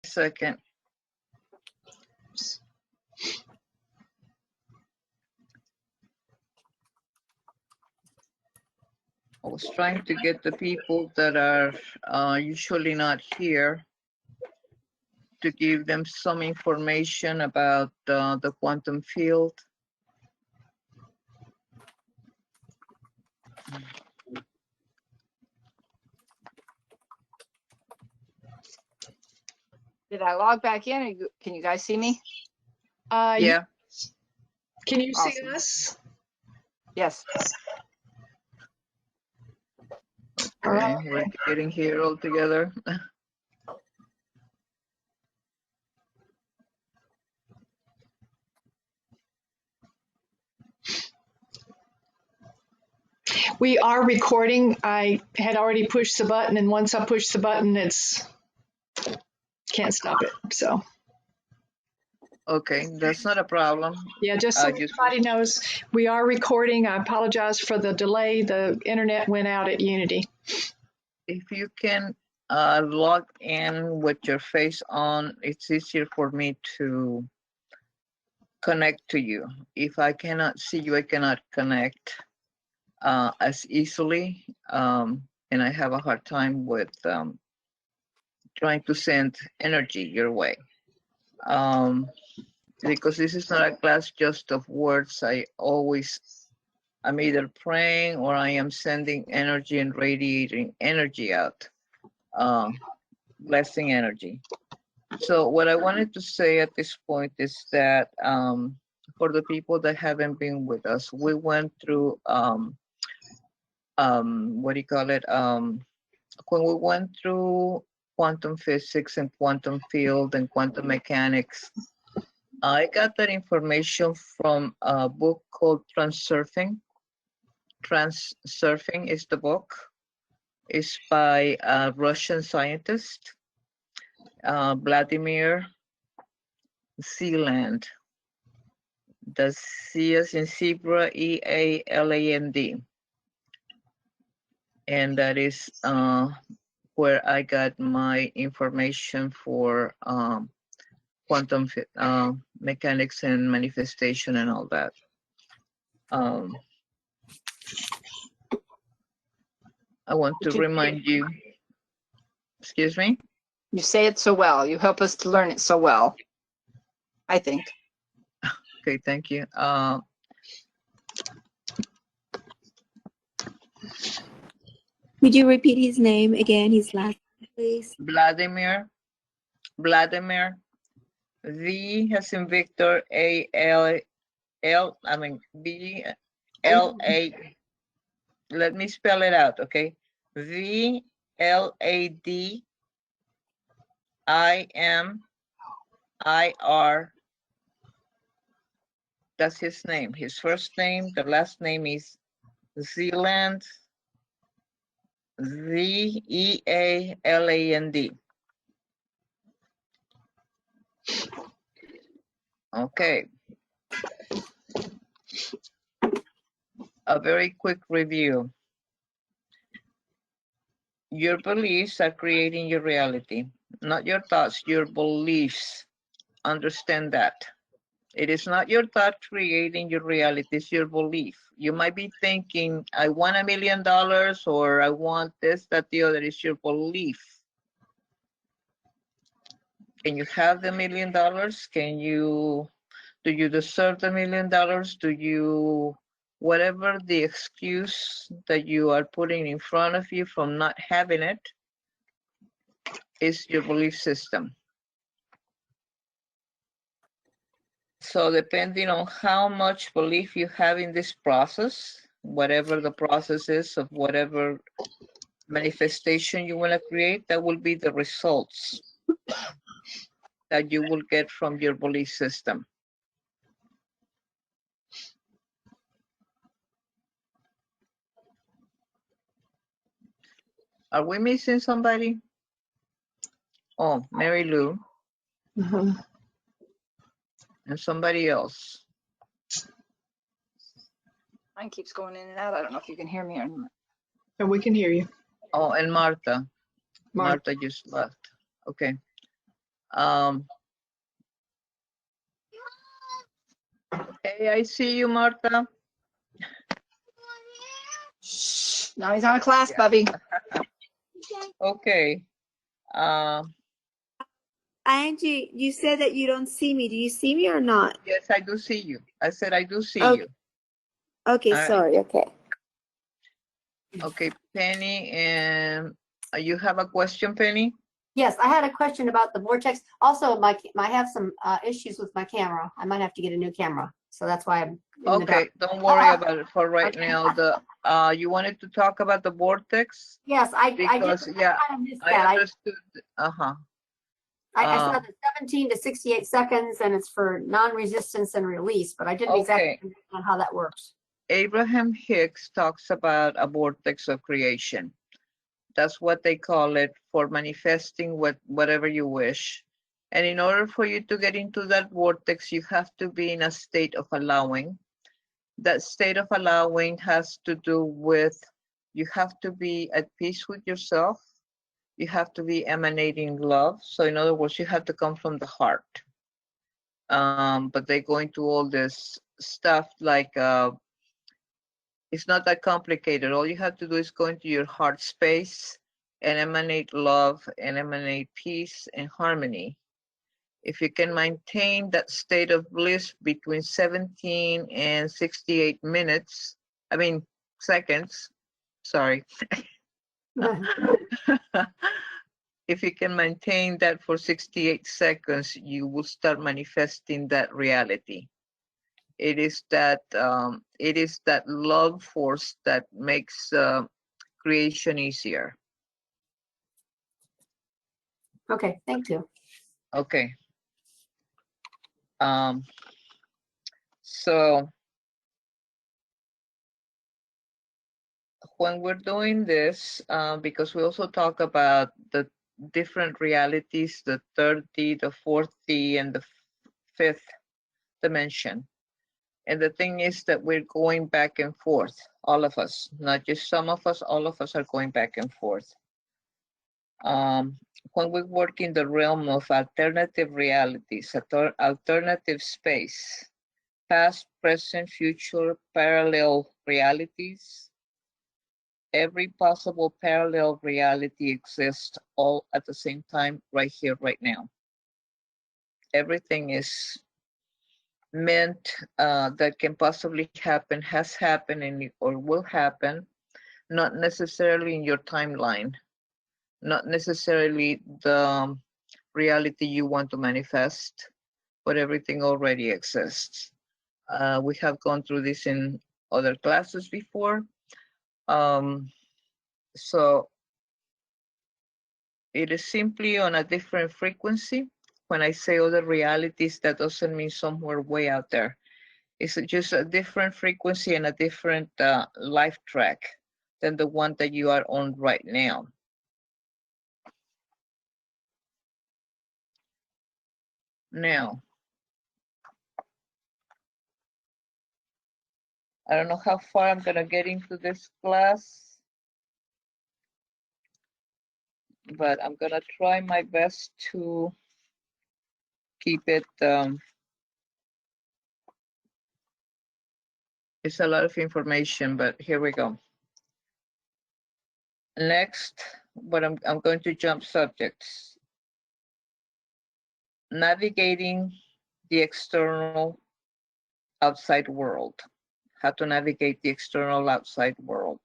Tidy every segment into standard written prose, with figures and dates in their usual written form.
Second. I was trying to get the people that are usually not here to give them some information about the quantum field. Did I log back in? Can you guys see me? Yeah. Can you see Awesome. us? Yes. Okay, we're getting here all together. We are recording. I had already pushed the button, and once I push the button, can't stop it. So Okay, that's not a problem. yeah, just so just- everybody knows, we are recording. I apologize for the delay. The internet went out at Unity. If you can log in with your face on, it's easier for me to connect to you. If I cannot see you, I cannot connect as easily, and I have a hard time with trying to send energy your way. Because this is not a class just of words. I'm either praying or I am sending energy and radiating energy out, blessing energy. So what I wanted to say at this point is that for the people that haven't been with us, we went through what do you call it? When we went through quantum physics and quantum field and quantum mechanics, I got that information from a book called Transurfing. Transurfing is the book. It's by a Russian scientist, Vladimir Zealand. The C as in zebra, E-A-L-A-N-D. And that is where I got my information for quantum mechanics and manifestation and all that. I want to remind you, excuse me? You say it so well. You help us to learn it so well, I think. Okay, thank you. Would you repeat his name again, his last name, please? Vladimir, V as in Victor, B-L-A, let me spell it out, okay? V-L-A-D-I-M-I-R. That's his name. His first name, the last name is Zealand, Z-E-A-L-A-N-D. Okay. A very quick review. Your beliefs are creating your reality, not your thoughts, your beliefs. Understand that. It is not your thought creating your reality, it's your belief. You might be thinking, I want $1 million, or I want this, that, the other. Is your belief. Can you have the $1 million? Do you deserve the $1 million? Do you, whatever the excuse that you are putting in front of you from not having it is your belief system. So depending on how much belief you have in this process, whatever the process is of whatever manifestation you want to create, that will be the results that you will get from your belief system. Are we missing somebody? Oh, Mary Lou. Mhm. And somebody else. Mine keeps going in and out. I don't know if you can hear me or not. And we can hear you. Oh, and Martha. Mark. Martha just left. Okay. Um, hey, I see you, Marta. Shh. Now he's on a class, Yeah. Bubby. Okay. Angie, you said that you don't see me. Do you see me or not? Yes, I do see you. I said I do see Okay. you. Okay, All right. sorry. Okay. Okay, Penny, and you have a question, Penny? Yes, I had a question about the vortex. Also, I have some issues with my camera. I might have to get a new camera, so that's why I'm in the dark. Okay, don't worry about it for right now. The you wanted to talk about the vortex Yes, I because did. yeah, I kind of missed I that. understood. Uh-huh. I saw the 17 to 68 seconds, and it's for non-resistance and release, but I didn't exactly Okay. understand how that works. Abraham Hicks talks about a vortex of creation. That's what they call it for manifesting whatever you wish. And in order for you to get into that vortex, you have to be in a state of allowing. That state of allowing has to do with you have to be at peace with yourself. You have to be emanating love. So in other words, you have to come from the heart. But they go into all this stuff like it's not that complicated. All you have to do is go into your heart space and emanate love and emanate peace and harmony. If you can maintain that state of bliss between 17 and 68 minutes, I mean seconds, sorry. If you can maintain that for 68 seconds, you will start manifesting that reality. It is that love force that makes creation easier. Okay, thank you. Okay. So when we're doing this, because we also talk about the different realities, the third D, the fourth D, and the fifth dimension. And the thing is that we're going back and forth, all of us, not just some of us, all of us are going back and forth. When we work in the realm of alternative realities, alternative space, past, present, future, parallel realities, every possible parallel reality exists all at the same time, right here, right now. Everything is meant that can possibly happen, has happened, or will happen, not necessarily in your timeline, not necessarily the reality you want to manifest, but everything already exists. We have gone through this in other classes before. So it is simply on a different frequency. When I say other realities, that doesn't mean somewhere way out there. It's just a different frequency and a different life track than the one that you are on right now. Now, I don't know how far I'm gonna get into this class, but I'm gonna try my best to keep it. It's a lot of information, but here we go. Next, but I'm going to jump subjects. Navigating the external outside world. How to navigate the external outside world.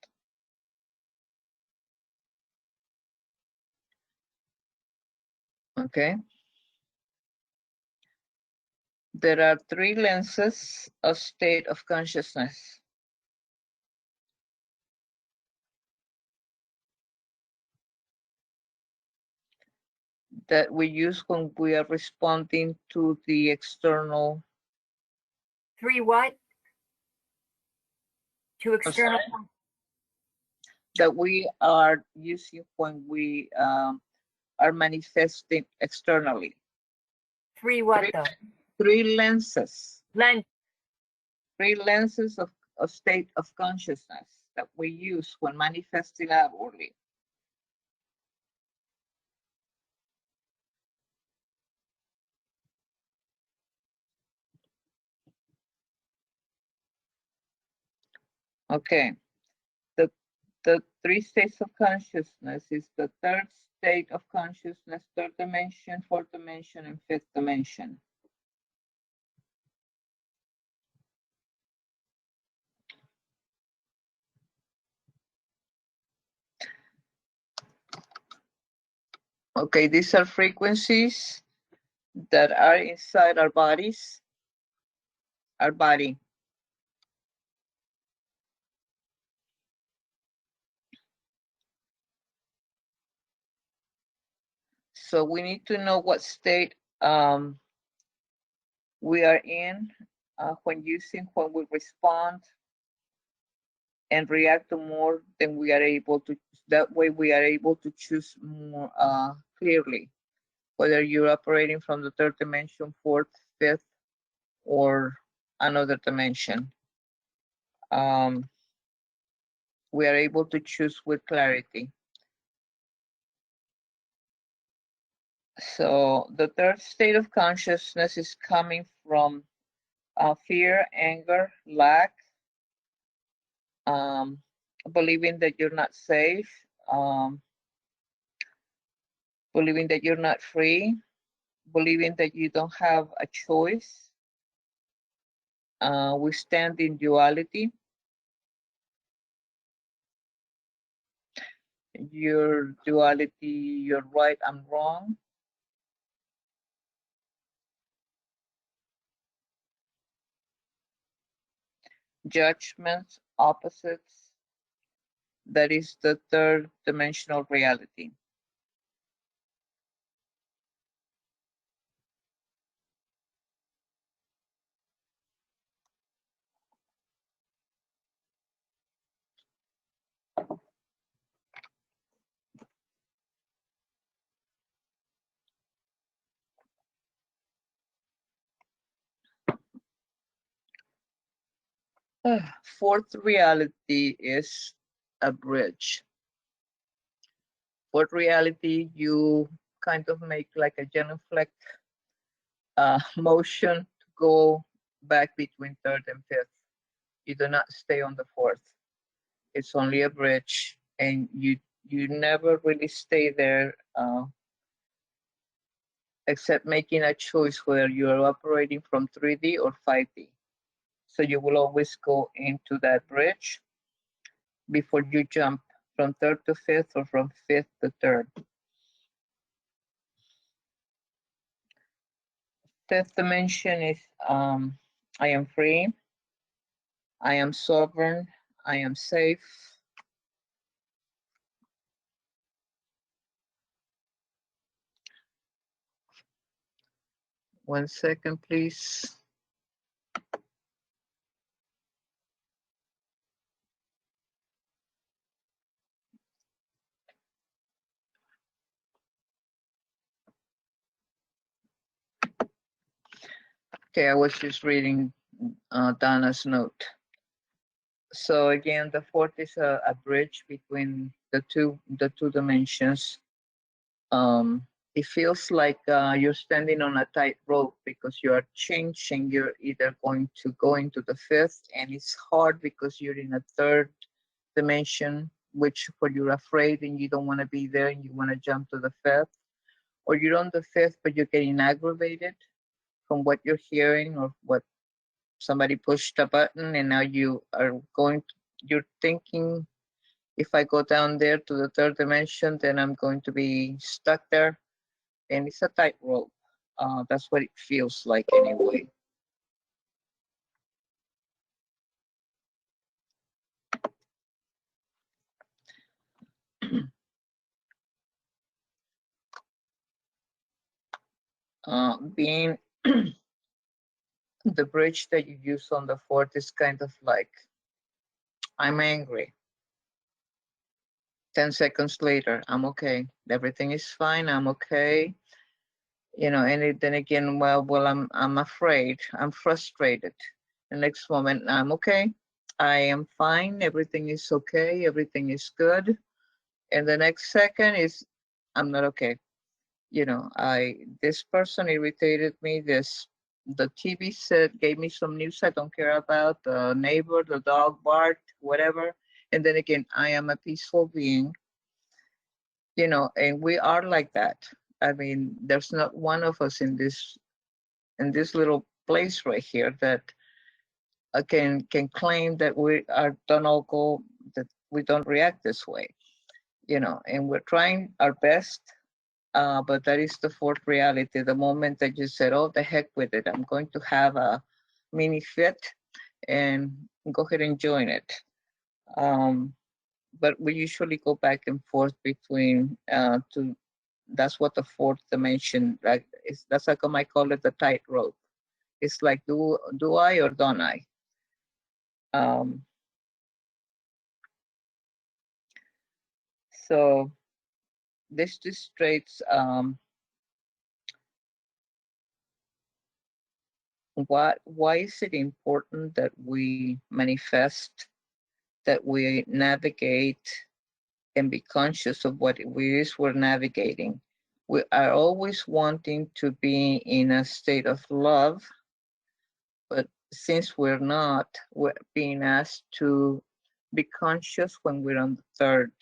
Okay. There are three lenses of state of consciousness. That we use when we are responding to the external. Three what? To external. That we are using when we are manifesting externally. Three what though? Three lenses. Lens. Three lenses of state of consciousness that we use when manifesting outwardly. Okay. The three states of consciousness is the third state of consciousness, third dimension, fourth dimension, and fifth dimension. Okay, these are frequencies that are inside our bodies, our body. So we need to know what state we are in when we respond and react to more than we are able to. That way we are able to choose more clearly, whether you're operating from the third dimension, fourth, fifth, or another dimension. We are able to choose with clarity. So the third state of consciousness is coming from fear, anger, lack, believing that you're not safe, believing that you're not free, believing that you don't have a choice. We stand in duality. Your duality, you're right, I'm wrong. Judgments, opposites. That is the third dimensional reality. Fourth reality is a bridge. Fourth reality, you kind of make like a genuflect motion to go back between third and fifth. You do not stay on the fourth. It's only a bridge, and you never really stay there except making a choice whether you are operating from 3D or 5D. So you will always go into that bridge before you jump from third to fifth or from fifth to third. Fifth dimension is I am free, I am sovereign, I am safe. One second, please. Okay, I was just reading Donna's note. So again, the fourth is a bridge between the two dimensions. It feels like you're standing on a tight rope because you are changing. You're either going to go into the fifth, and it's hard because you're in a third dimension, which where you're afraid and you don't want to be there and you want to jump to the fifth, or you're on the fifth but you're getting aggravated from what you're hearing or what somebody pushed a button, and now you are you're thinking, if I go down there to the third dimension, then I'm going to be stuck there. And it's a tightrope. That's what it feels like anyway. Being the bridge that you use on the fourth is kind of like, I'm angry. 10 seconds later, I'm okay. Everything is fine. I'm okay. You know, and then again, well, I'm afraid. I'm frustrated. The next moment, I'm okay. I am fine. Everything is okay. Everything is good. And the next second is, I'm not okay. You know, this person irritated me. The TV set gave me some news I don't care about. The neighbor, the dog barked, whatever. And then again, I am a peaceful being, and we are like that. I mean, there's not one of us in this little place right here that can claim that we are don't all go that we don't react this way, and we're trying our best. But that is the fourth reality. The moment that you said, "Oh, the heck with it, I'm going to have a mini fit and go ahead and join it." Um, but we usually go back and forth between to that's what the fourth dimension like is. That's like I might call it the tightrope. It's like do I or don't I? Um, so this illustrates why is it important that we manifest, that we navigate and be conscious of what it is we're navigating. We are always wanting to be in a state of love, but since we're not, we're being asked to be conscious when we're on the third,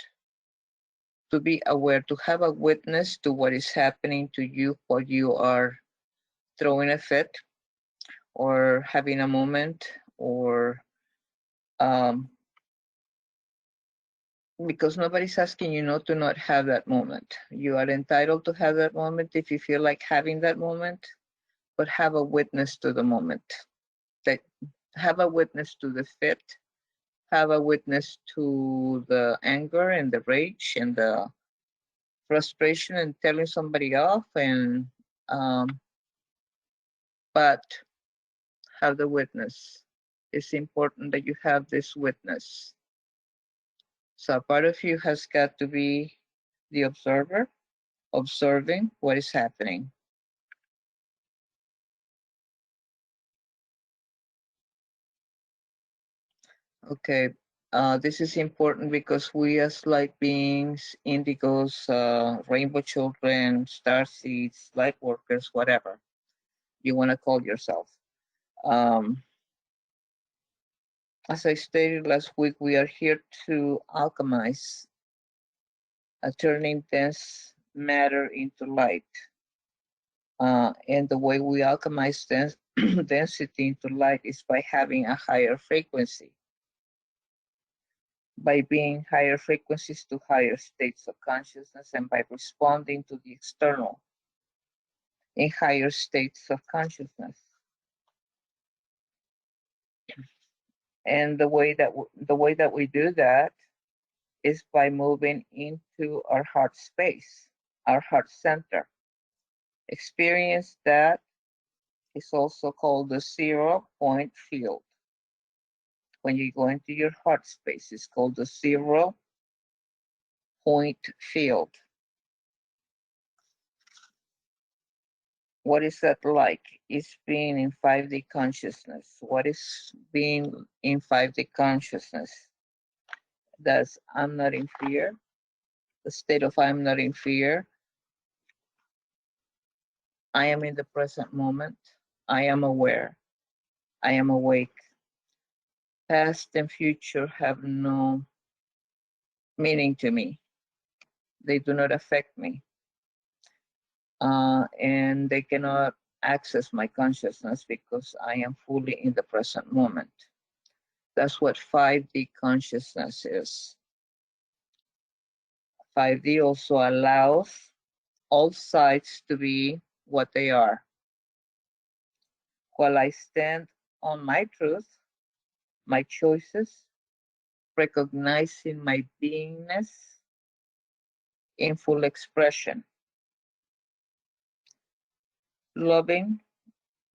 to be aware, to have a witness to what is happening to you while you are throwing a fit or having a moment or um, because nobody's asking you not to not have that moment. You are entitled to have that moment if you feel like having that moment, but have a witness to the moment. That have a witness to the fit, have a witness to the anger and the rage and the frustration and telling somebody off and but have the witness. It's important that you have this witness. So a part of you has got to be the observer, observing what is happening. Okay, this is important because we as light beings, indigos, rainbow children, star seeds, light workers, whatever you want to call yourself. Um, as I stated last week, we are here to alchemize, turning dense matter into light. And the way we alchemize density into light is by having a higher frequency, by being higher frequencies to higher states of consciousness, and by responding to the external in higher states of consciousness. And the way that we do that is by moving into our heart space, our heart center. Experience that is also called the 0 point field. When you go into your heart space, it's called the 0 point field. What is that like? It's being in 5D consciousness. What is being in 5D consciousness? That's I'm not in fear. The state of I'm not in fear. I am in the present moment. I am aware. I am awake. Past and future have no meaning to me. They do not affect me. And they cannot access my consciousness because I am fully in the present moment. That's what 5D consciousness is. 5D also allows all sides to be what they are. While I stand on my truth, my choices, recognizing my beingness in full expression, loving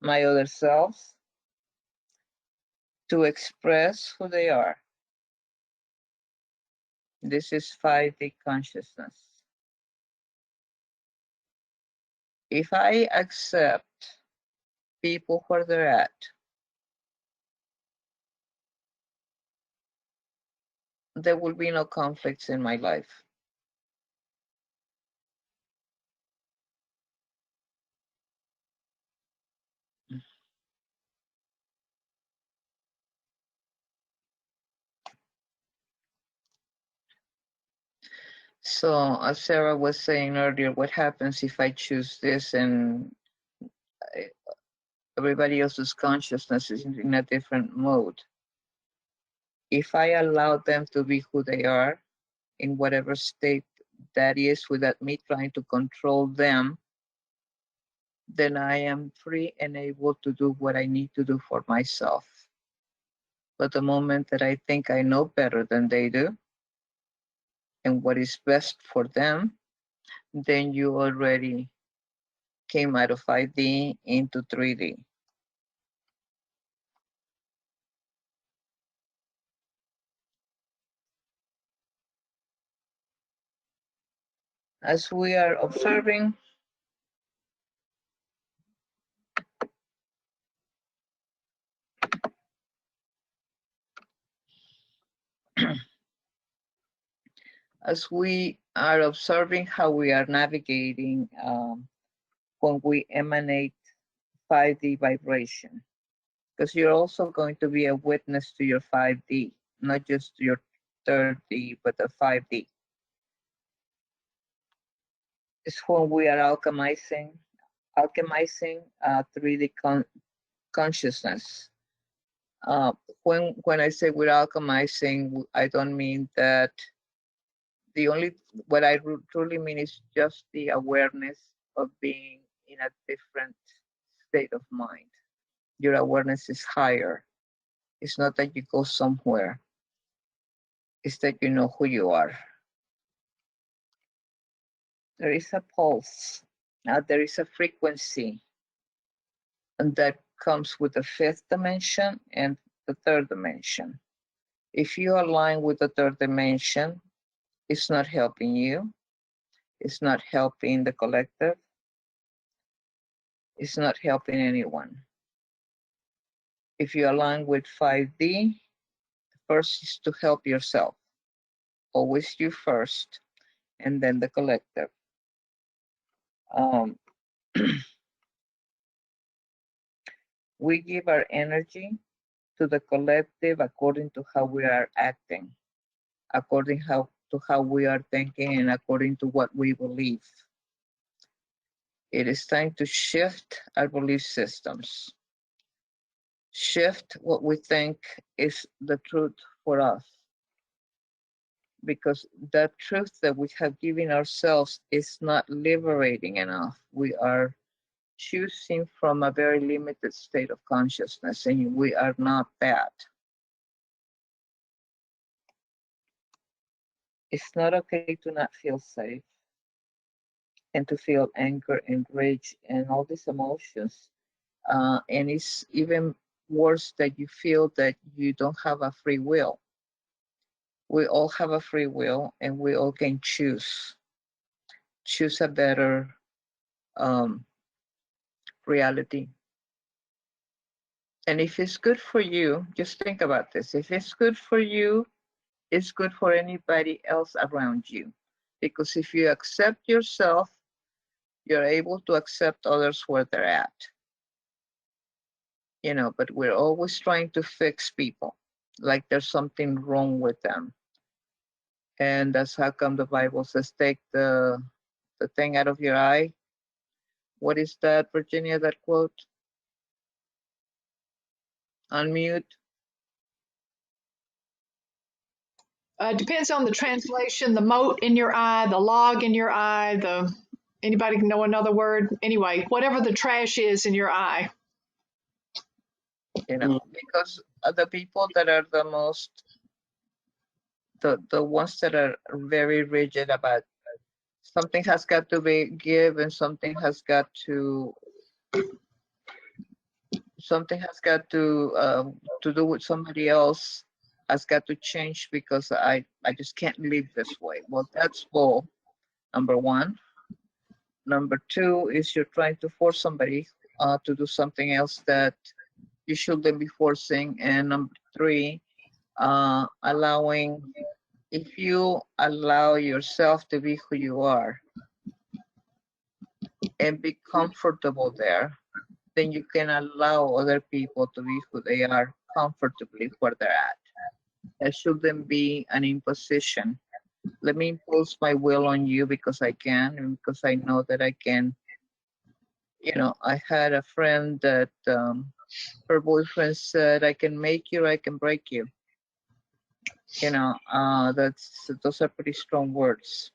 my other selves to express who they are. This is 5D consciousness. If I accept people where they're at, there will be no conflicts in my life. So as Sarah was saying earlier, what happens if I choose this and everybody else's consciousness is in a different mode? If I allow them to be who they are in whatever state that is without me trying to control them, then I am free and able to do what I need to do for myself. But the moment that I think I know better than they do and what is best for them, then you already came out of 5D into 3D. As we are observing, as we are observing how we are navigating when we emanate 5D vibration, because you're also going to be a witness to your 5D, not just your 3D, but the 5D. It's when we are alchemizing 3D consciousness. When I say we're alchemizing, I don't mean that what I truly mean is just the awareness of being in a different state of mind. Your awareness is higher. It's not that you go somewhere. It's that you know who you are. There is a pulse. There is a frequency, and that comes with the fifth dimension and the third dimension. If you align with the third dimension, it's not helping you. It's not helping the collective. It's not helping anyone. If you align with 5D, first is to help yourself. Always you first, and then the collective. We give our energy to the collective according to how we are acting, according to how we are thinking, and according to what we believe. It is time to shift our belief systems. Shift what we think is the truth for us. Because the truth that we have given ourselves is not liberating enough. We are choosing from a very limited state of consciousness, and we are not that. It's not okay to not feel safe and to feel anger and rage and all these emotions. And it's even worse that you feel that you don't have a free will. We all have a free will, and we all can choose a better reality. And if it's good for you, just think about this. If it's good for you, it's good for anybody else around you. Because if you accept yourself, you're able to accept others where they're at. You know, but we're always trying to fix people, like there's something wrong with them. And that's how come the Bible says, take the thing out of your eye. What is that, Virginia, that quote? Unmute. Depends on the translation, the mote in your eye, the log in your eye, anybody know another word? Anyway, whatever the trash is in your eye. You know, because the people that are the most, the ones that are very rigid about something has got to be give and something has got to do with somebody else, has got to change because I just can't live this way. Well, that's bull, number one. Number two is you're trying to force somebody to do something else that you shouldn't be forcing. And number three, if you allow yourself to be who you are and be comfortable there, then you can allow other people to be who they are comfortably where they're at. There shouldn't be an imposition let me impose my will on you because I can, and because I know that I can. You know, I had a friend that her boyfriend said, I can make you, I can break you. You know, those are pretty strong words.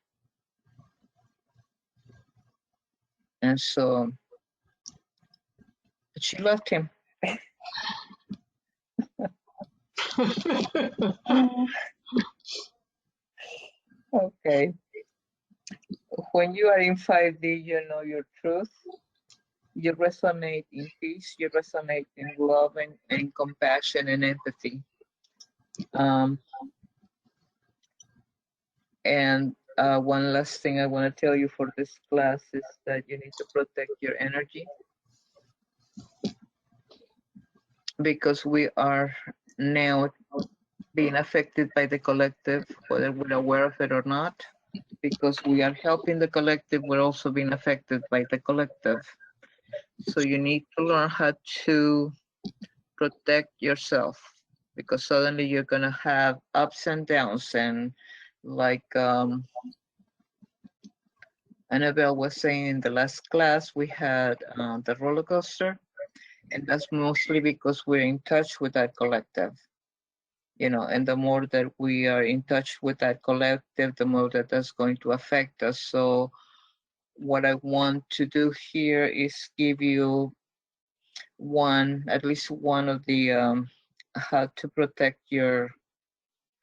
And so she left him. Okay. When you are in 5D, you know your truth. You resonate in peace. You resonate in love and compassion and empathy. And one last thing I want to tell you for this class is that you need to protect your energy, because we are now being affected by the collective, whether we're aware of it or not. Because we are helping the collective, we're also being affected by the collective. So you need to learn how to protect yourself, because suddenly you're going to have ups and downs. And like Annabelle was saying in the last class, we had the roller coaster, and that's mostly because we're in touch with that collective. You know, and the more that we are in touch with that collective, the more that that's going to affect us. So what I want to do here is give you at least one of the how to protect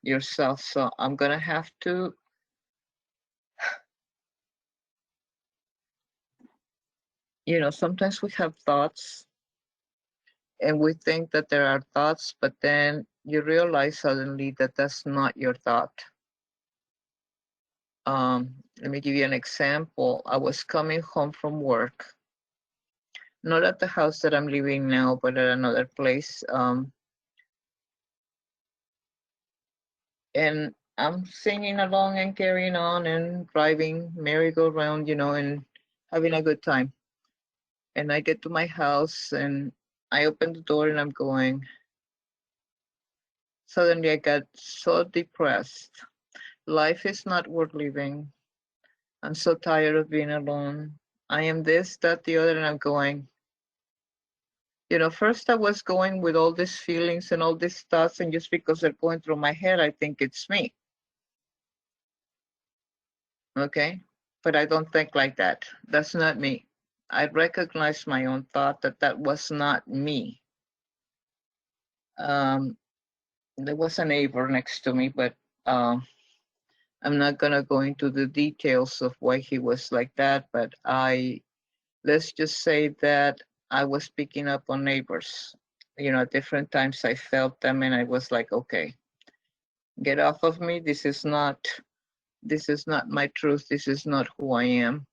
yourself. So I'm gonna have to, you know, sometimes we have thoughts and we think that there are thoughts, but then you realize suddenly that that's not your thought. Let me give you an example. I was coming home from work, not at the house that I'm living now, but at another place. And I'm singing along and carrying on and driving merry-go-round, you know, and having a good time. And I get to my house and I open the door and I'm going, suddenly I got so depressed. Life is not worth living. I'm so tired of being alone. I am this, that, the other, and I'm going, you know, first I was going with all these feelings and all these thoughts, and just because they're going through my head, I think it's me. Okay? But I don't think like that. That's not me. I recognize my own thought that was not me. There was a neighbor next to me, but I'm not gonna go into the details of why he was like that, but let's just say that I was picking up on neighbors. You know, at different times I felt them and I was like, okay, get off of me. This is not my truth. This is not who I am.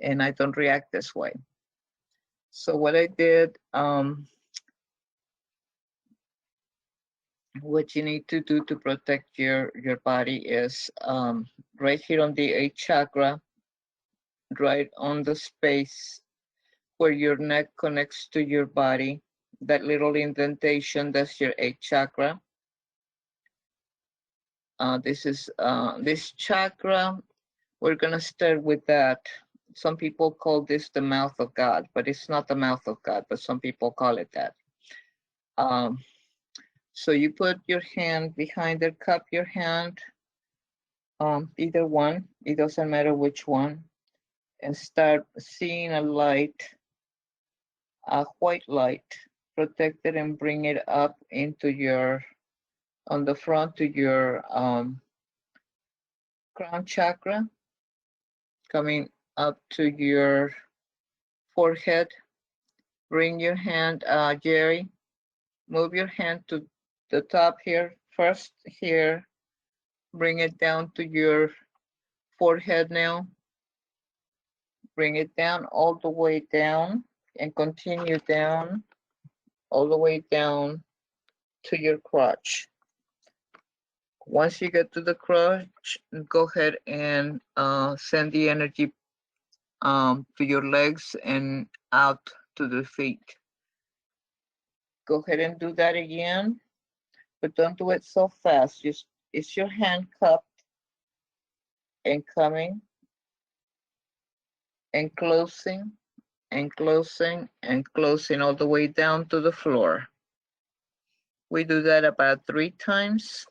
And I don't react this way. So what I did, what you need to do to protect your body is right here on the 8th chakra, right on the space where your neck connects to your body, that little indentation, that's your 8th chakra. This chakra, we're gonna start with that. Some people call this the mouth of God, but it's not the mouth of God, but some people call it that. So you put your hand behind the cup, your hand, either one, it doesn't matter which one, and start seeing a light, a white light, protect it and bring it up into on the front to your crown chakra, coming up to your forehead. Bring your hand, Jerry, move your hand to the top here, first here, bring it down to your forehead now. Bring it down all the way down and continue down all the way down to your crotch. Once you get to the crotch, go ahead and send the energy to your legs and out to the feet. Go ahead and do that again, but don't do it so fast. Just, is your hand cupped? and coming and closing and closing and closing all the way down to the floor. We do that about 3 times.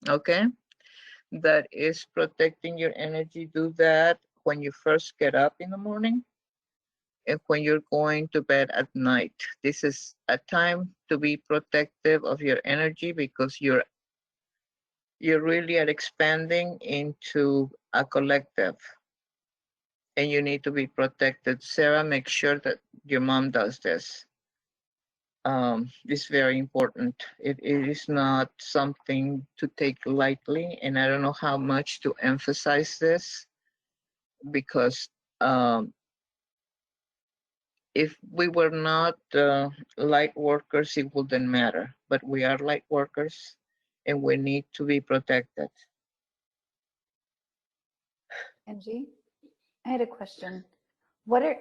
Okay, that is protecting your energy. Do that when you first get up in the morning and when you're going to bed at night. This is a time to be protective of your energy because you're really are expanding into a collective and you need to be protected. Sarah, make sure that your mom does this. It's very important. It is not something to take lightly, and I don't know how much to emphasize this because if we were not light workers, it wouldn't matter. But we are light workers, and we need to be protected. Angie, I had a question. What are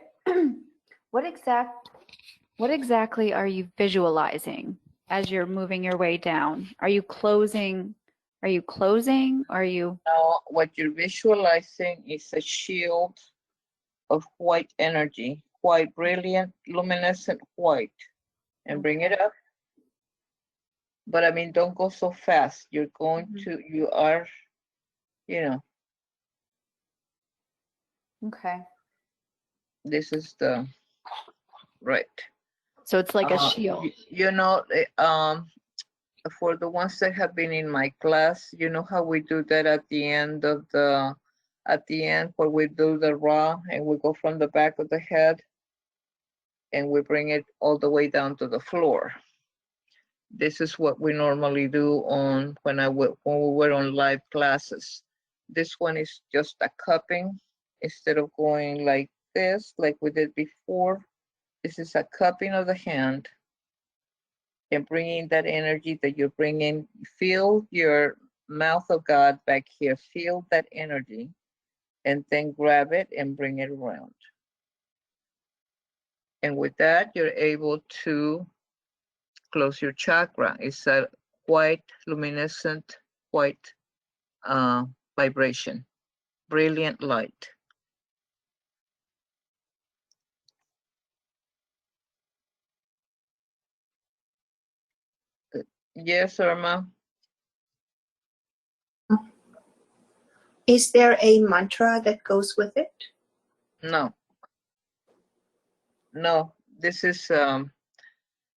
what exactly are you visualizing as you're moving your way down? Are you closing? Are you closing? Are you? Now, what you're visualizing is a shield of white energy, white, brilliant, luminescent white, and bring it up. But I mean, don't go so fast. You're going to, you are, you know, Okay. this is the right. So it's like a shield. You know, for the ones that have been in my class, you know how we do that at the end of the, at the end where we do the raw and we go from the back of the head and we bring it all the way down to the floor. This is what we normally do on when we were on live classes. This one is just a cupping instead of going like this, like we did before. This is a cupping of the hand and bringing that energy that you're bringing. Feel your mouth of God back here. Feel that energy and then grab it and bring it around. And with that, you're able to close your chakra. It's a white, luminescent, white vibration, brilliant light. Yes, Irma? Is there a mantra that goes with it? No. No, this is,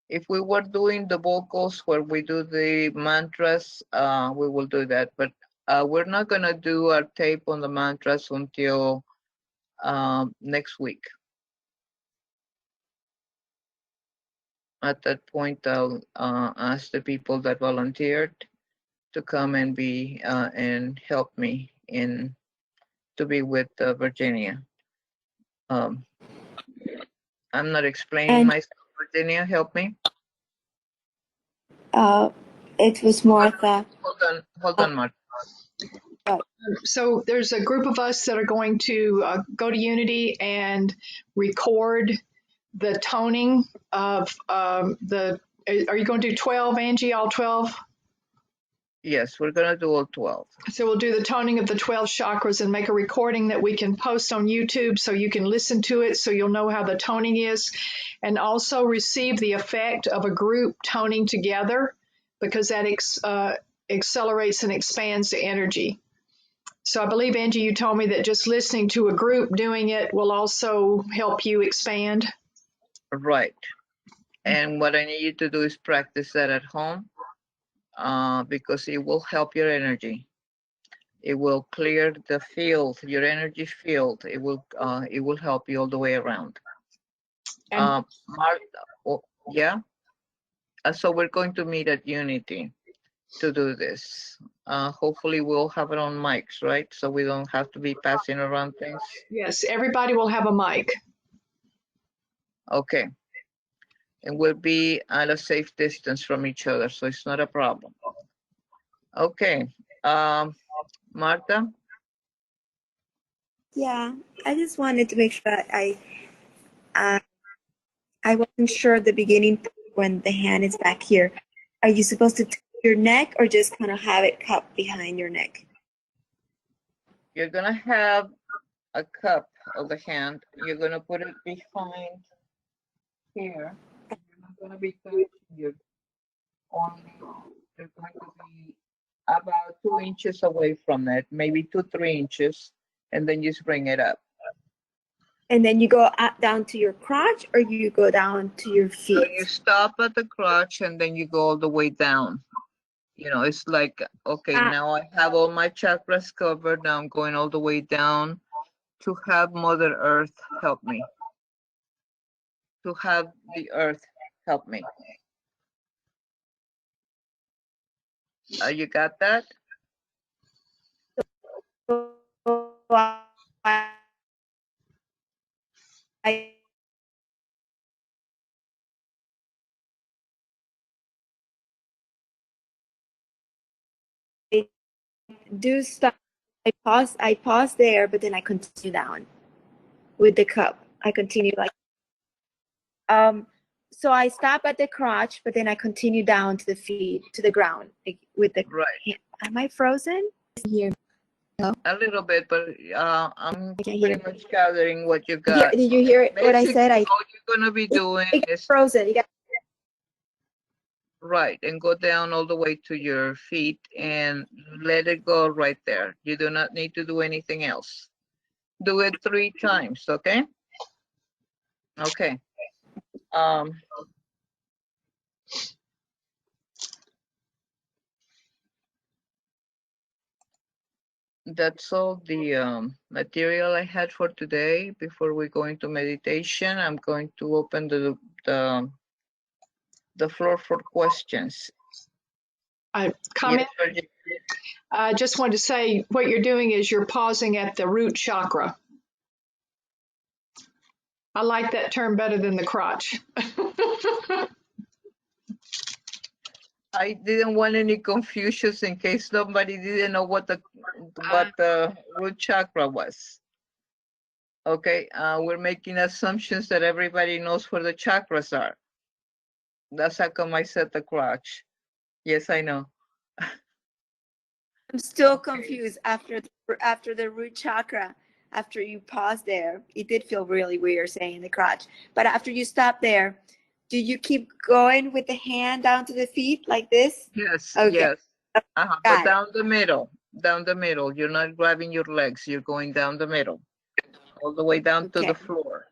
if we were doing the vocals where we do the mantras, we will do that. But we're not going to do our tape on the mantras until next week. At that point, I'll ask the people that volunteered to come and be and help me in to be with Virginia. I'm not explaining And myself. Virginia, help me. it was Martha. Hold on, Martha. So there's a group of us that are going to go to Unity and record the toning of the. Are you going to do 12, Angie? All 12? Yes, we're gonna do all 12. So we'll do the toning of the 12 chakras and make a recording that we can post on YouTube so you can listen to it so you'll know how the toning is, and also receive the effect of a group toning together because that accelerates and expands the energy. So I believe, Angie, you told me that just listening to a group doing it will also help you expand. Right. And what I need you to do is practice that at home because it will help your energy. It will clear the field, your energy field. It will help you all the way around. And Martha, oh, yeah. So we're going to meet at Unity to do this. Hopefully we'll have it on mics, right? So we don't have to be passing around things. yes, everybody will have a mic. Okay. And we'll be at a safe distance from each other, so it's not a problem. Okay. Martha? Yeah, I just wanted to make sure that I wasn't sure at the beginning when the hand is back here. Are you supposed to touch your neck or just kind of have it cupped behind your neck? you're gonna have a cup of the hand. You're gonna put it behind here. You're not gonna be touching your only. You're going to be about 2 inches away from it, maybe 2, 3 inches, and then just bring it up. And then you go up, down to your crotch, or you go down to your So you feet? stop at the crotch and then you go all the way down. You know, it's like, okay, Ah. now I have all my chakras covered. Now I'm going all the way down to have Mother Earth help me. To have the earth help me. You got that? I do stop. I pause there, but then I continue down with the cup. I continue like so I stop at the crotch, but then I continue down to the feet, to the ground, like, with the Right. hand. Am I frozen? Here. A little bit, but I'm I can pretty hear. much gathering what you got. Did you hear what I Basically, said? all you're gonna be doing It got is frozen. You got right, and go down all the way to your feet and let it go right there. You do not need to do anything else. Do it 3 times, okay? Okay. That's all the material I had for today. Before we go into meditation, I'm going to open the floor for questions. Comment. Yes, Virginia. I just wanted to say what you're doing is you're pausing at the root chakra. I like that term better than the crotch. I didn't want any confusions in case somebody didn't know what the root chakra was. Okay, we're making assumptions that everybody knows where the chakras are. That's how come I said the crotch. Yes, I know. I'm still confused after the root chakra. After you pause there, it did feel really weird saying the crotch. But after you stop there, do you keep going with the hand down to the feet like this? Yes, Okay. yes. But Got it. down the middle, down the middle. You're not grabbing your legs. You're going down the middle, all the way down to the Okay. floor.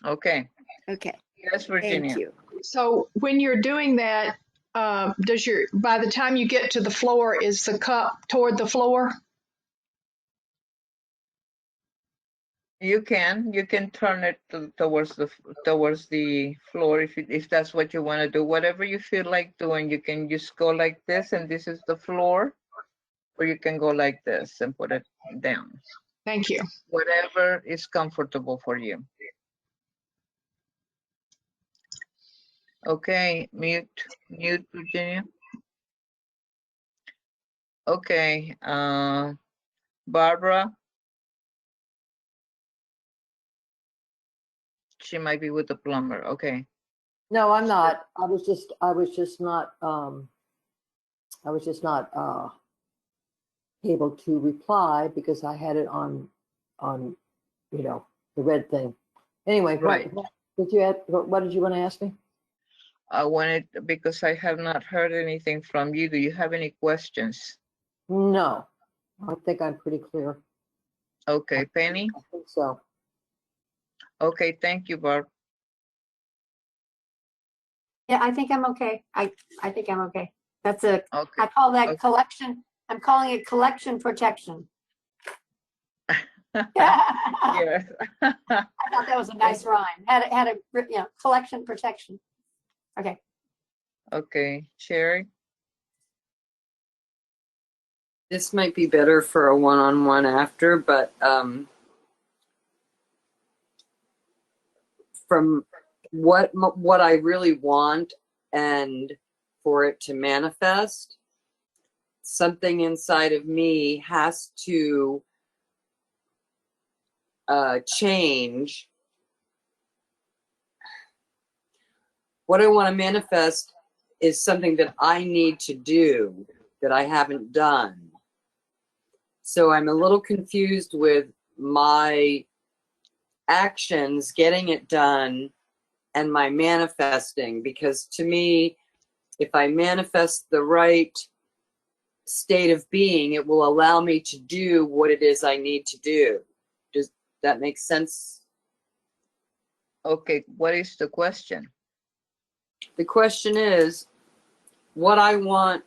Okay. Okay. Yes, Virginia. Thank you. So when you're doing that, by the time you get to the floor, is the cup toward the floor? You can turn it towards the floor if that's what you want to do. Whatever you feel like doing, you can just go like this, and this is the floor, or you can go like this and put it down. Thank you. Whatever is comfortable for you. Okay, mute, Virginia. Okay, Barbara. She might be with the plumber. Okay. No, I'm not. I was just not able to reply because I had it on the red thing. Anyway, Right. what did you want to ask me? I wanted, because I have not heard anything from you. Do you have any questions? No, I think I'm pretty clear. Okay, Penny. I think so. Okay, thank you, Barb. Yeah, I think I'm okay. I think I'm okay. That's I Okay. call that Okay. collection. I'm calling it collection protection. I Yes. thought that was a nice rhyme. Had a collection protection. Okay. Okay, Sherry. This might be better for a one-on-one after, but from what I really want and for it to manifest, something inside of me has to change. What I want to manifest is something that I need to do that I haven't done. So I'm a little confused with my actions, getting it done, and my manifesting, because to me, if I manifest the right state of being, it will allow me to do what it is I need to do. Does that make sense? Okay, what is the question? The question is, what I want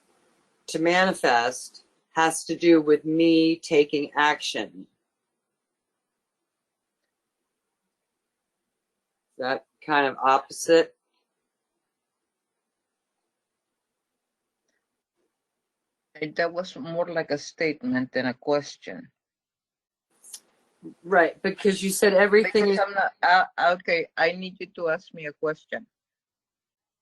to manifest has to do with me taking action. Is that kind of opposite? That was more like a statement than a question. Right, because you said everything Because is I'm not, okay, I need you to ask me a question.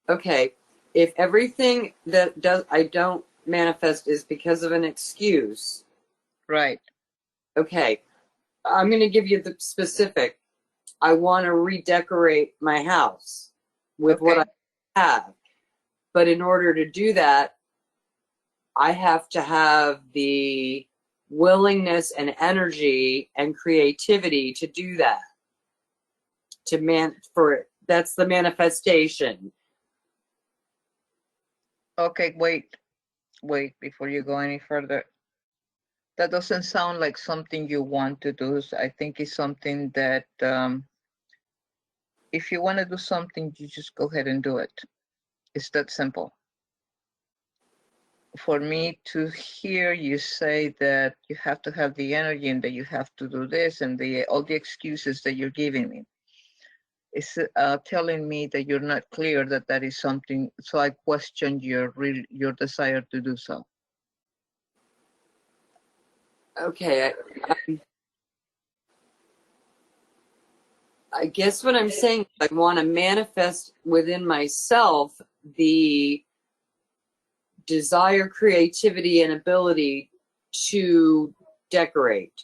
okay. If everything that I don't manifest is because of an excuse, Right. okay, I'm going to give you the specific. I want to redecorate my house with what Okay. I have. But in order to do that, I have to have the willingness and energy and creativity to do that. That's the manifestation. Okay, wait, before you go any further. That doesn't sound like something you want to do. So I think it's something that if you want to do something, you just go ahead and do it. It's that simple. For me to hear you say that you have to have the energy and that you have to do this and all the excuses that you're giving me, it's telling me that you're not clear that that is something. So I question your desire to do so. Okay, I guess what I'm saying is I want to manifest within myself the desire, creativity, and ability to decorate.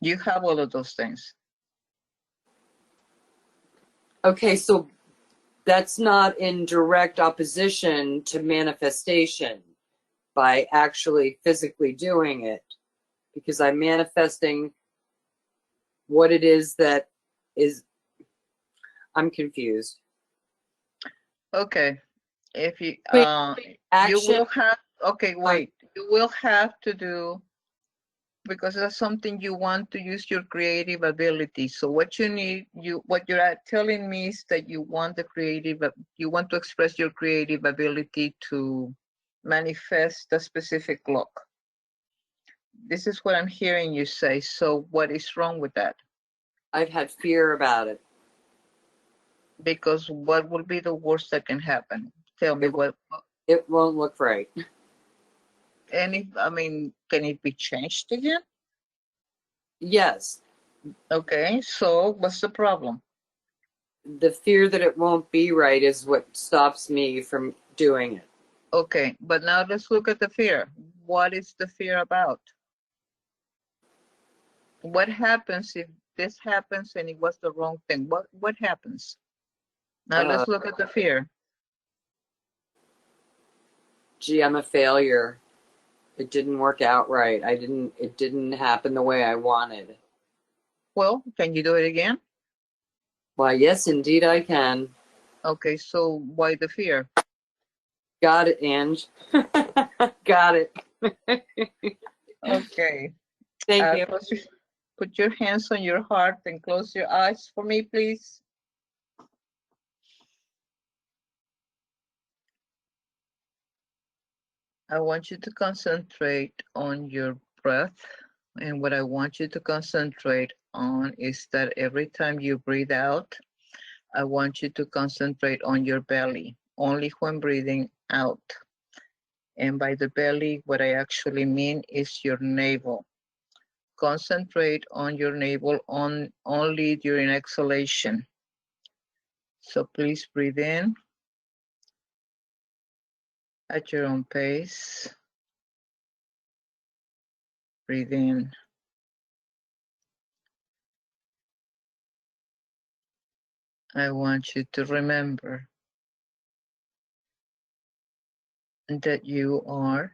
You have all of those things. Okay, so that's not in direct opposition to manifestation by actually physically doing it, because I'm manifesting what it is that is. I'm confused. Okay. If you Wait, you action. will have, okay, wait. You will have to do, because that's something you want to use your creative ability. So what you need, what you're telling me is that you want you want to express your creative ability to manifest a specific look. This is what I'm hearing you say. So what is wrong with that? I've had fear about it. Because what will be the worst that can happen? Tell me what. It won't look right. I mean, can it be changed again? Yes, Okay, so what's the problem? the fear that it won't be right is what stops me from doing it. Okay, but now let's look at the fear. What is the fear about? What happens if this happens and it was the wrong thing? What happens? Now let's look at the fear. Gee, I'm a failure. It didn't work out right. It didn't happen the way I wanted. Well, can you do it again? Why, yes, indeed I can. Okay, so why the fear? Got it, Ange. Got it. Okay. Thank you. Put your hands on your heart and close your eyes for me, please. I want you to concentrate on your breath. And what I want you to concentrate on is that every time you breathe out, I want you to concentrate on your belly, only when breathing out. And by the belly, what I actually mean is your navel. Concentrate on your navel only during exhalation. So please breathe in at your own pace. Breathe in. I want you to remember that you are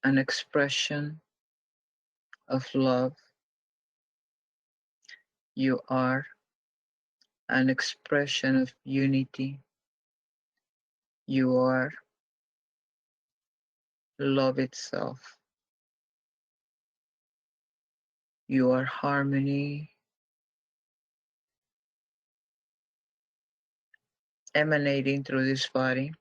an expression of love. You are an expression of unity. You are love itself. You are harmony emanating through this body.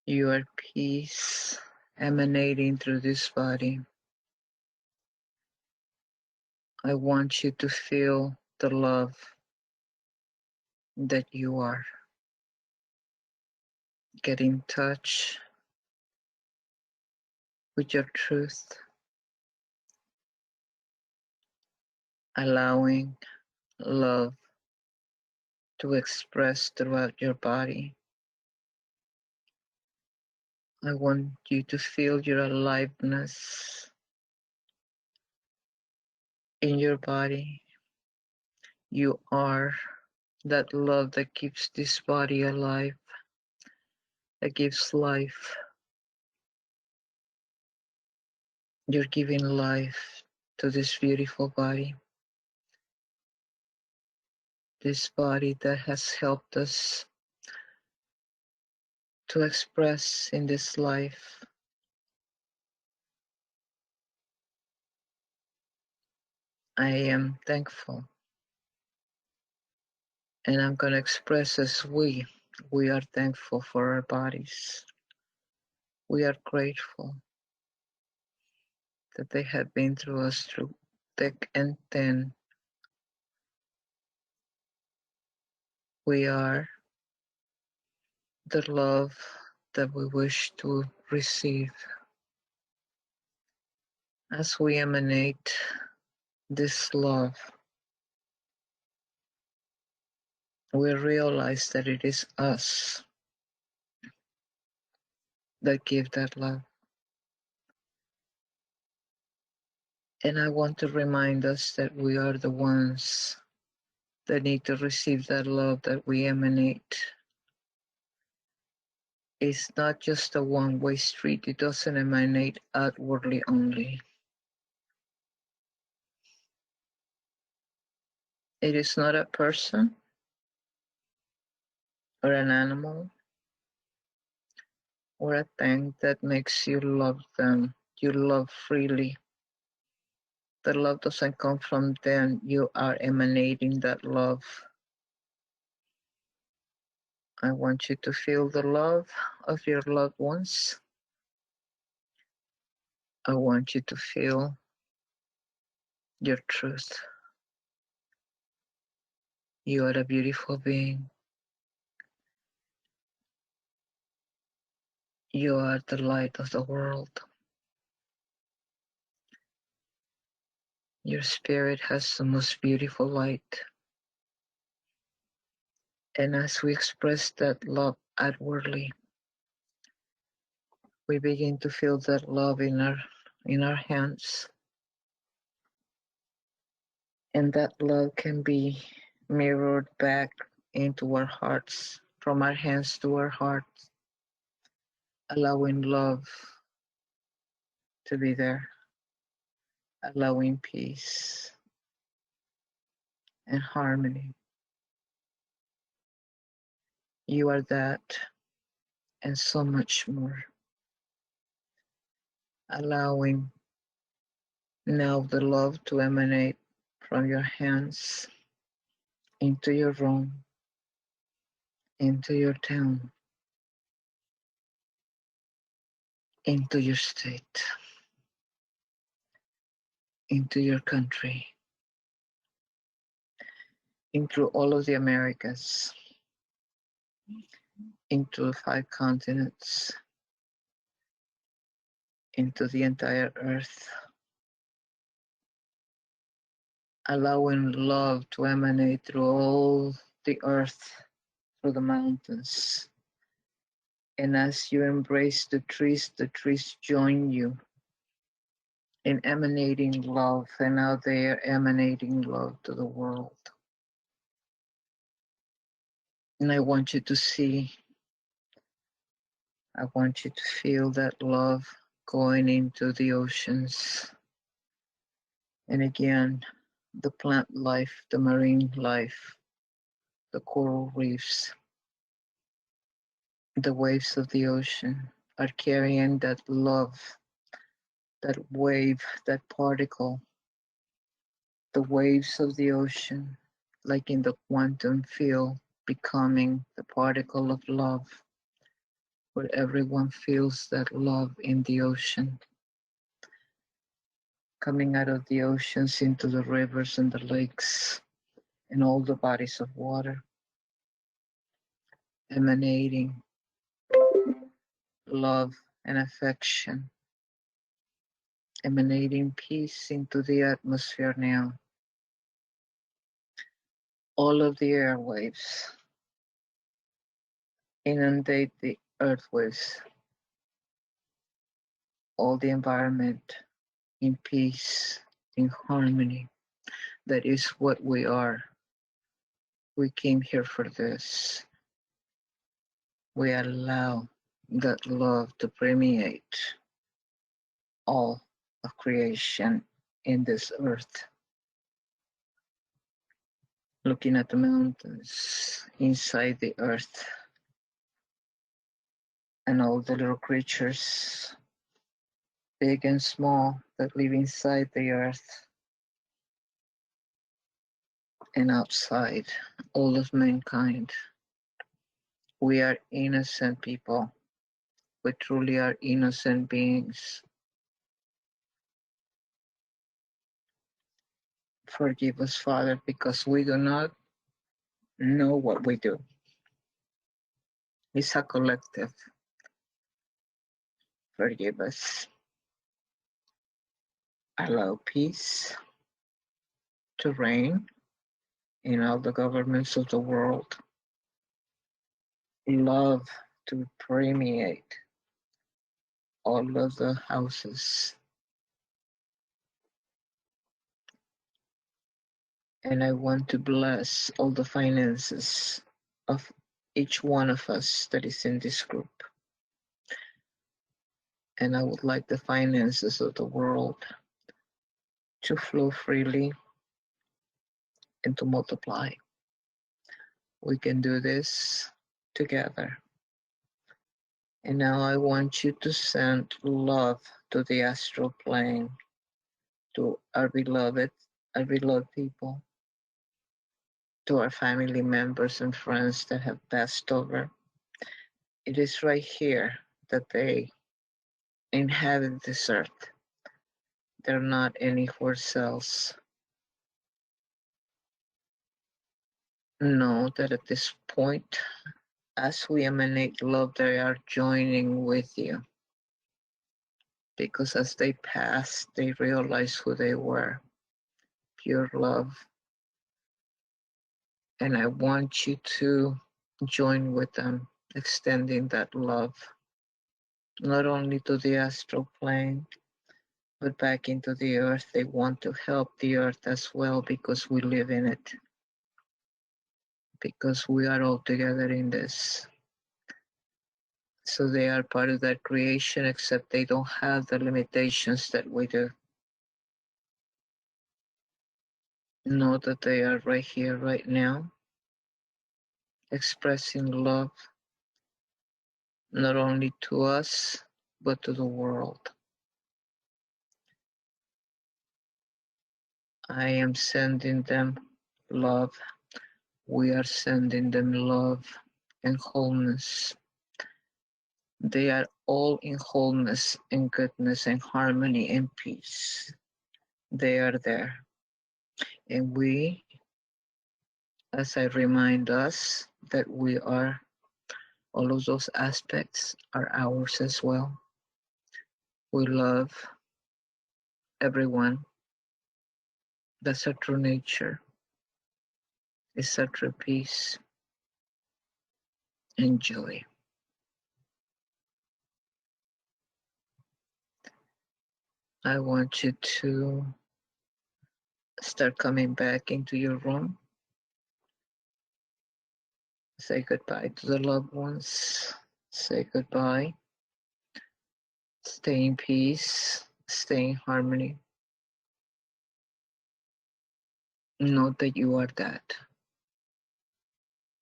You are peace emanating through this body. I want you to feel the love that you are. Get in touch with your truth, allowing love to express throughout your body. I want you to feel your aliveness in your body. You are that love that keeps this body alive, that gives life. You're giving life to this beautiful body, this body that has helped us to express in this life. I am thankful, and I'm going to express as we are thankful for our bodies. We are grateful that they have been through us through thick and thin. We are the love that we wish to receive. As we emanate this love, we realize that it is us that give that love. And I want to remind us that we are the ones that need to receive that love that we emanate. It's not just a one-way street. It doesn't emanate outwardly only. It is not a person or an animal or a thing that makes you love them. You love freely. The love doesn't come from them. You are emanating that love. I want you to feel the love of your loved ones. I want you to feel your truth. You are a beautiful being. You are the light of the world. Your spirit has the most beautiful light. And as we express that love outwardly, we begin to feel that love in our hands. And that love can be mirrored back into our hearts, from our hands to our hearts, allowing love to be there, allowing peace and harmony. You are that and so much more. Allowing now the love to emanate from your hands into your room, into your town, into your state, into your country, into all of the Americas, into 5 continents, into the entire earth, allowing love to emanate through all the earth, through the mountains. And as you embrace the trees join you in emanating love, and now they are emanating love to the world. And I want you to see, I want you to feel that love going into the oceans. And again, the plant life, the marine life, the coral reefs, the waves of the ocean are carrying that love, that wave, that particle, the waves of the ocean, like in the quantum field, becoming the particle of love, where everyone feels that love in the ocean, coming out of the oceans into the rivers and the lakes and all the bodies of water, emanating love and affection, emanating peace into the atmosphere now. All of the airwaves inundate the earthwaves, all the environment in peace, in harmony. That is what we are. We came here for this. We allow that love to permeate all of creation in this earth. Looking at the mountains inside the earth and all the little creatures, big and small, that live inside the earth and outside, all of mankind. We are innocent people. We truly are innocent beings. Forgive us, Father, because we do not know what we do. It's a collective. Forgive us. Allow peace to reign in all the governments of the world. Love to permeate all of the houses. And I want to bless all the finances of each one of us that is in this group. And I would like the finances of the world to flow freely and to multiply. We can do this together. And now I want you to send love to the astral plane, to our beloved people, to our family members and friends that have passed over. It is right here that they inhabit this earth. They're not anywhere else. Know that at this point, as we emanate love, they are joining with you. Because as they pass, they realize who they were, pure love. And I want you to join with them, extending that love, not only to the astral plane, but back into the earth. They want to help the earth as well because we live in it, because we are all together in this. So they are part of that creation, except they don't have the limitations that we do. Know that they are right here, right now, expressing love, not only to us, but to the world. I am sending them love. We are sending them love and wholeness. They are all in wholeness and goodness and harmony and peace. They are there. And we, as I remind us that we are, all of those aspects are ours as well. We love everyone. That's our true nature. It's our true peace and joy. I want you to start coming back into your room. Say goodbye to the loved ones. Say goodbye Stay in peace, stay in harmony. Know that you are that.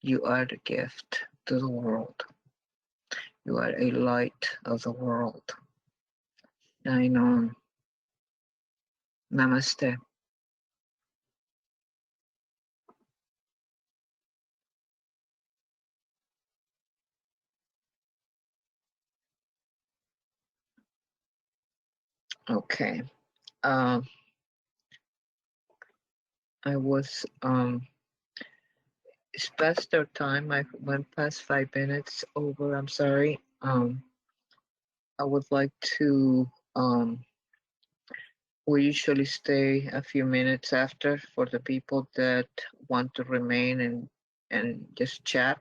You are the gift to the world. You are a light of the world. Shine on. Namaste. Okay. Um, I was it's past our time. I went past 5 minutes over. I'm sorry. I would like to we usually stay a few minutes after for the people that want to remain and just chat.